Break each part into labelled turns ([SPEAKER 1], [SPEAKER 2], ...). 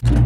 [SPEAKER 1] What's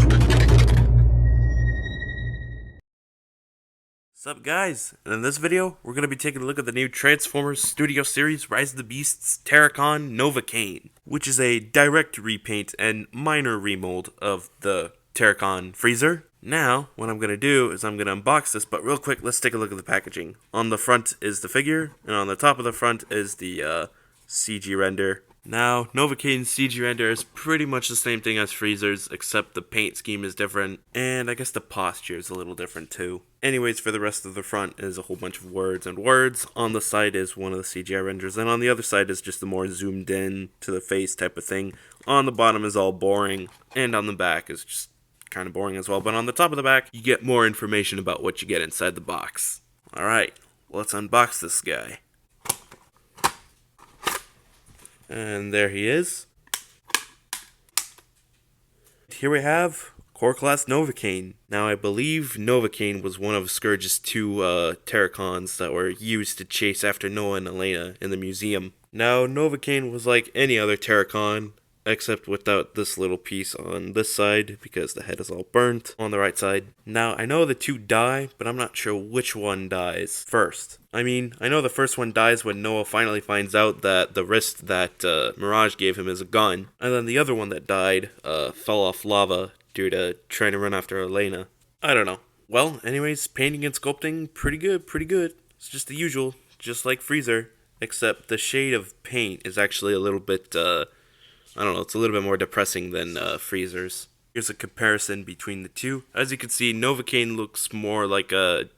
[SPEAKER 1] up guys, and in this video, we're going to be taking a look at the new Transformers Studio Series Rise of the Beasts Terracon NOVAKANE, which is a direct repaint and minor remold of the Terracon Freezer. Now, what I'm going to do is I'm going to unbox this, but real quick, let's take a look at the packaging. On the front is the figure, and on the top of the front is the CG render. Now, NOVAKANE's CG render is pretty much the same thing as Freezer's, except the paint scheme is different, and I guess the posture is a little different too. Anyways, for the rest of the front is a whole bunch of words and words. On the side is one of the CGI renders, and on the other side is just the more zoomed in to the face type of thing. On the bottom is all boring, and on the back is just kind of boring as well, but on the top of the back, you get more information about what you get inside the box. Alright, let's unbox this guy. And there he is. Here we have Core Class NOVAKANE. Now I believe NOVAKANE was one of Scourge's two Terracons that were used to chase after Noah and Elena in the museum. Now NOVAKANE was like any other Terracon, except without this little piece on this side because the head is all burnt on the right side. Now I know the two die, but I'm not sure which one dies first. I mean, I know the first one dies when Noah finally finds out that the wrist that Mirage gave him is a gun, and then the other one that died fell off lava due to trying to run after Elena. I don't know. Well, anyways, painting and sculpting, pretty good, pretty good. It's just the usual, just like Freezer, except the shade of paint is actually a little bit, I don't know, it's a little bit more depressing than Freezer's. Here's a comparison between the two. As you can see, NOVAKANE looks more like a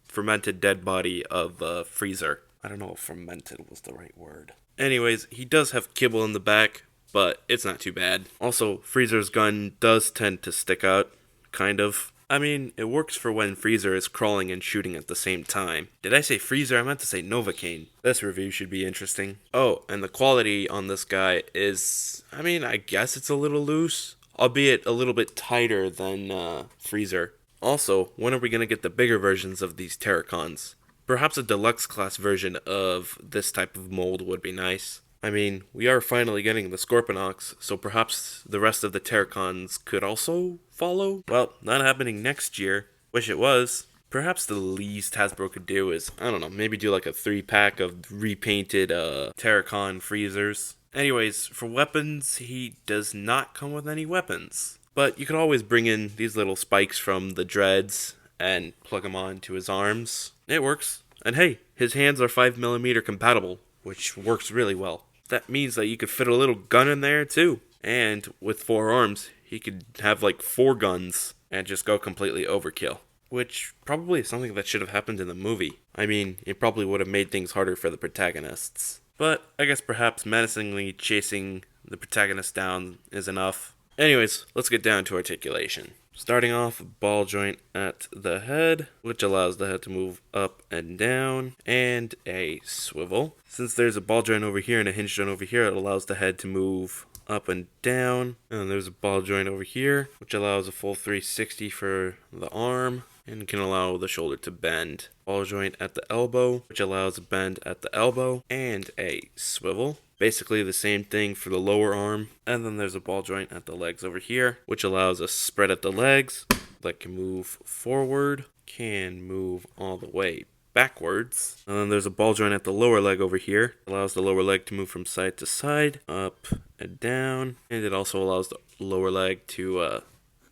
[SPEAKER 1] fermented dead body of Freezer. I don't know if fermented was the right word. Anyways, he does have kibble in the back, but it's not too bad. Also, Freezer's gun does tend to stick out, kind of. I mean, it works for when Freezer is crawling and shooting at the same time. Did I say Freezer? I meant to say NOVAKANE. This review should be interesting. Oh, and the quality on this guy is, I mean, I guess it's a little loose, albeit a little bit tighter than Freezer. Also, when are we going to get the bigger versions of these Terracons? Perhaps a deluxe class version of this type of mold would be nice. I mean, we are finally getting the Scorponok, so perhaps the rest of the Terracons could also follow? Well, not happening next year. Wish it was. Perhaps the least Hasbro could do is, I don't know, maybe do like a 3-pack of repainted Terracon Freezers. Anyways, for weapons, he does not come with any weapons. But you could always bring in these little spikes from the dreads and plug them onto his arms. It works. And hey, his hands are 5mm compatible, which works really well. That means that you could fit a little gun in there too. And with 4 arms, he could have like 4 guns and just go completely overkill. Which probably is something that should have happened in the movie. I mean, it probably would have made things harder for the protagonists. But I guess perhaps menacingly chasing the protagonist down is enough. Anyways, let's get down to articulation. Starting off, ball joint at the head, which allows the head to move up and down, and a swivel. Since there's a ball joint over here and a hinge joint over here, it allows the head to move up and down. And there's a ball joint over here, which allows a full 360 for the arm, and can allow the shoulder to bend. Ball joint at the elbow, which allows a bend at the elbow, and a swivel. Basically the same thing for the lower arm. And then there's a ball joint at the legs over here, which allows a spread at the legs that can move forward, can move all the way backwards. And then there's a ball joint at the lower leg over here. It allows the lower leg to move from side to side, up and down. And it also allows the lower leg to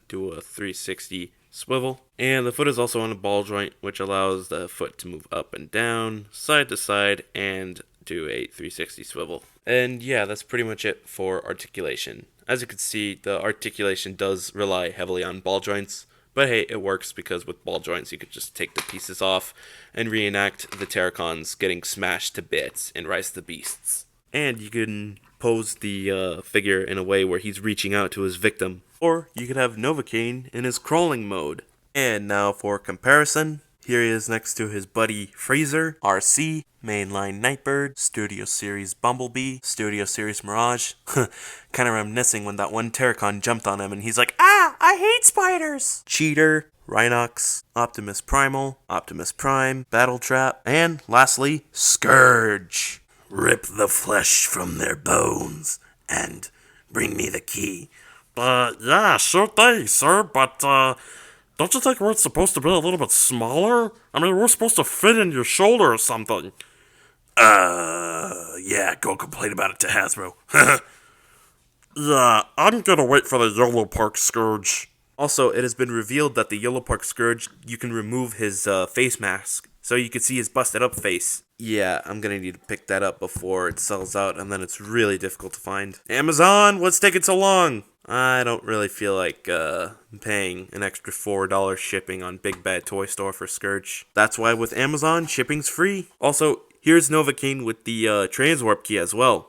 [SPEAKER 1] do a 360 swivel. And the foot is also on a ball joint, which allows the foot to move up and down, side to side, and do a 360 swivel. And yeah, that's pretty much it for articulation. As you can see, the articulation does rely heavily on ball joints, but hey, it works because with ball joints you could just take the pieces off and reenact the Terracons getting smashed to bits in Rise of the Beasts. And you can pose the figure in a way where he's reaching out to his victim. Or you could have NOVAKANE in his crawling mode. And now for comparison, here he is next to his buddy Freezer, RC, Mainline Nightbird, Studio Series Bumblebee, Studio Series Mirage. Kinda reminiscing when that one Terracon jumped on him and he's like, "Ah, I hate spiders!" Cheater, Rhinox, Optimus Primal, Optimus Prime, Battle Trap, and lastly, Scourge. Rip the flesh from their bones and bring me the key.
[SPEAKER 2] Yeah, sure thing, sir, but, don't you think we're supposed to be a little bit smaller? I mean, we're supposed to fit in your shoulder or something. Yeah, go complain about it to Hasbro. Yeah, I'm gonna wait for the Yolo Park Scourge.
[SPEAKER 1] Also, it has been revealed that the Yellow Park Scourge, you can remove his face mask, so you can see his busted up face. Yeah, I'm gonna need to pick that up before it sells out, and then it's really difficult to find. Amazon, what's taking so long? I don't really feel like paying an extra $4 shipping on Big Bad Toy Store for Scourge. That's why with Amazon, shipping's free. Also, here's NOVAKANE with the Transwarp key as well.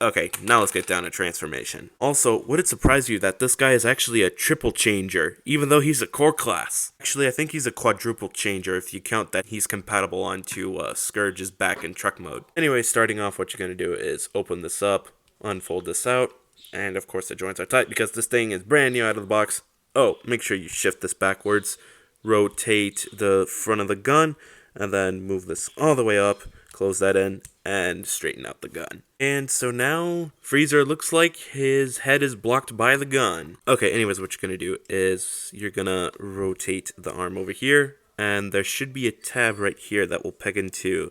[SPEAKER 1] Okay, now let's get down to transformation. Also, would it surprise you that this guy is actually a triple changer, even though he's a core class? Actually, I think he's a quadruple changer if you count that he's compatible onto Scourge's back and truck mode. Anyway, starting off, what you're going to do is open this up, unfold this out, and of course the joints are tight because this thing is brand new out of the box. Oh, make sure you shift this backwards, rotate the front of the gun, and then move this all the way up, close that in, and straighten out the gun. And so now, Freezer looks like his head is blocked by the gun. Okay, anyways, what you're going to do is you're going to rotate the arm over here, and there should be a tab right here that will peg into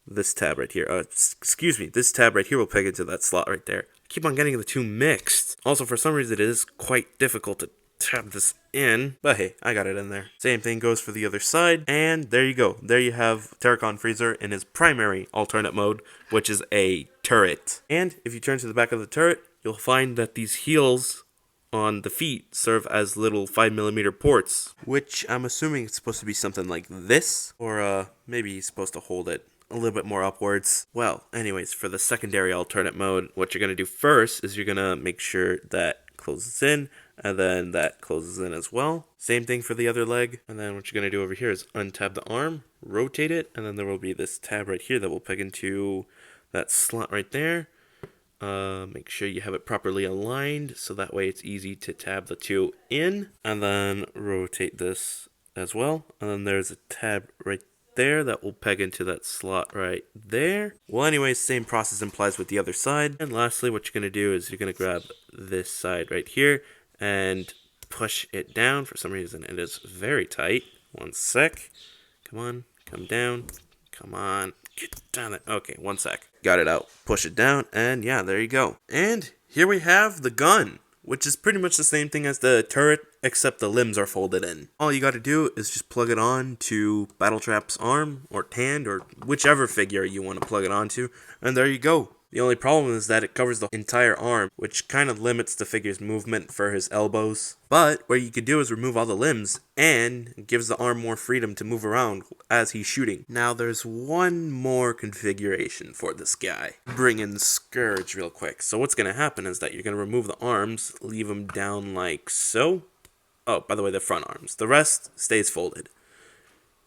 [SPEAKER 1] this tab right here. Excuse me, this tab right here will peg into that slot right there. I keep on getting the two mixed. Also, for some reason, it is quite difficult to tab this in, but hey, I got it in there. Same thing goes for the other side, and there you go. There you have Terracon Freezer in his primary alternate mode, which is a turret. And if you turn to the back of the turret, you'll find that these heels on the feet serve as little 5mm ports, which I'm assuming it's supposed to be something like this, or maybe he's supposed to hold it a little bit more upwards. Well, anyways, for the secondary alternate mode, what you're going to do first is you're going to make sure that closes in, and then that closes in as well. Same thing for the other leg. And then what you're going to do over here is untab the arm, rotate it, and then there will be this tab right here that will peg into that slot right there. Make sure you have it properly aligned so that way it's easy to tab the two in. And then rotate this as well. And then there's a tab right there that will peg into that slot right there. Well, anyways, same process applies with the other side. And lastly, what you're going to do is you're going to grab this side right here and push it down. For some reason, it is very tight. One sec. Come on, come down. Come on, get down there. Okay, one sec. Got it out. Push it down, and yeah, there you go. And here we have the gun, which is pretty much the same thing as the turret, except the limbs are folded in. All you gotta do is just plug it on to Battletrap's arm, or hand, or whichever figure you want to plug it onto, and there you go. The only problem is that it covers the entire arm, which kind of limits the figure's movement for his elbows. But what you could do is remove all the limbs, and it gives the arm more freedom to move around as he's shooting. Now there's one more configuration for this guy. Bring in Scourge real quick. So what's going to happen is that you're going to remove the arms, leave them down like so. Oh, by the way, the front arms. The rest stays folded.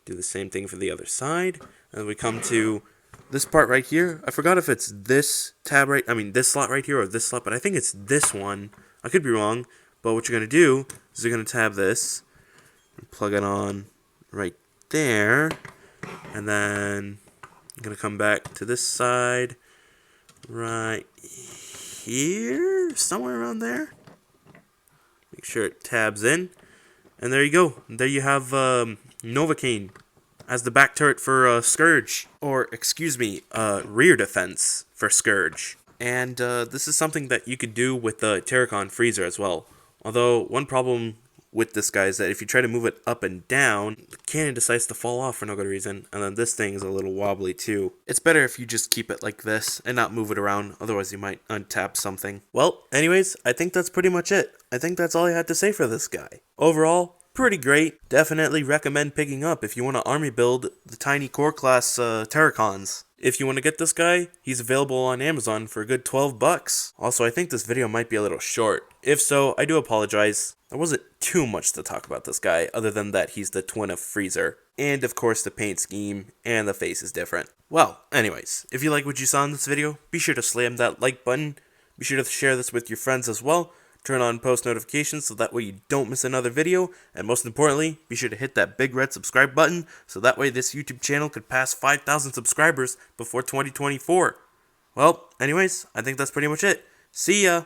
[SPEAKER 1] Do the same thing for the other side. And we come to this part right here. I forgot if it's this tab right, this slot right here or this slot, but I think it's this one. I could be wrong, but what you're going to do is you're going to tab this and plug it on right there, and then I'm going to come back to this side right here, somewhere around there. Make sure it tabs in, and there you go. There you have NOVAKANE as the back turret for Scourge, or excuse me, rear defense for Scourge. And this is something that you could do with the Terracon Freezer as well. Although one problem with this guy is that if you try to move it up and down, the cannon decides to fall off for no good reason, and then this thing is a little wobbly too. It's better if you just keep it like this and not move it around, otherwise you might untap something. Well, anyways, I think that's pretty much it. I think that's all I had to say for this guy. Overall, pretty great. Definitely recommend picking up if you want to army build the tiny core class Terracons. If you want to get this guy, he's available on Amazon for a good $12. Also, I think this video might be a little short. If so, I do apologize. There wasn't too much to talk about this guy, other than that he's the twin of Freezer. And of course the paint scheme and the face is different. Well, anyways, if you like what you saw in this video, be sure to slam that like button. Be sure to share this with your friends as well. Turn on post notifications so that way you don't miss another video, and most importantly, be sure to hit that big red subscribe button so that way this YouTube channel could pass 5,000 subscribers before 2024. Well, anyways, I think that's pretty much it. See ya!